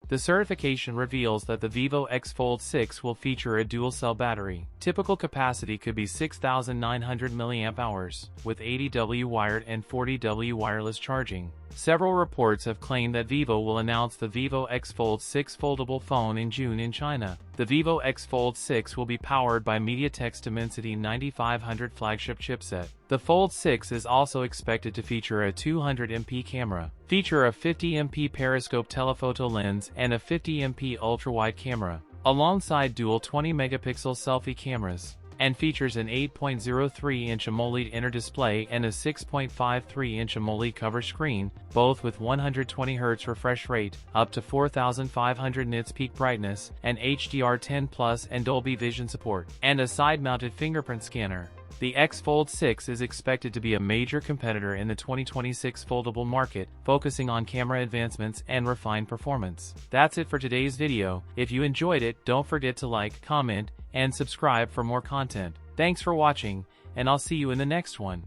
The certification reveals that the Vivo X Fold 6 will feature a dual-cell battery. Typical capacity could be 6,900 mAh, with 80W wired and 40W wireless charging. Several reports have claimed that Vivo will announce the Vivo X Fold 6 foldable phone in June in China. The Vivo X Fold 6 will be powered by MediaTek's Dimensity 9500 flagship chipset. The Fold 6 is also expected to feature a 200MP camera, feature a 50MP periscope telephoto lens, and a 50MP ultra-wide camera, alongside dual 20-megapixel selfie cameras, and features an 8.03-inch AMOLED inner display and a 6.53-inch AMOLED cover screen, both with 120Hz refresh rate, up to 4,500 nits peak brightness, and HDR10+ and Dolby Vision support, and a side-mounted fingerprint scanner. The X Fold 6 is expected to be a major competitor in the 2026 foldable market, focusing on camera advancements and refined performance. That's it for today's video. If you enjoyed it, don't forget to like, comment, and subscribe for more content. Thanks for watching, and I'll see you in the next one.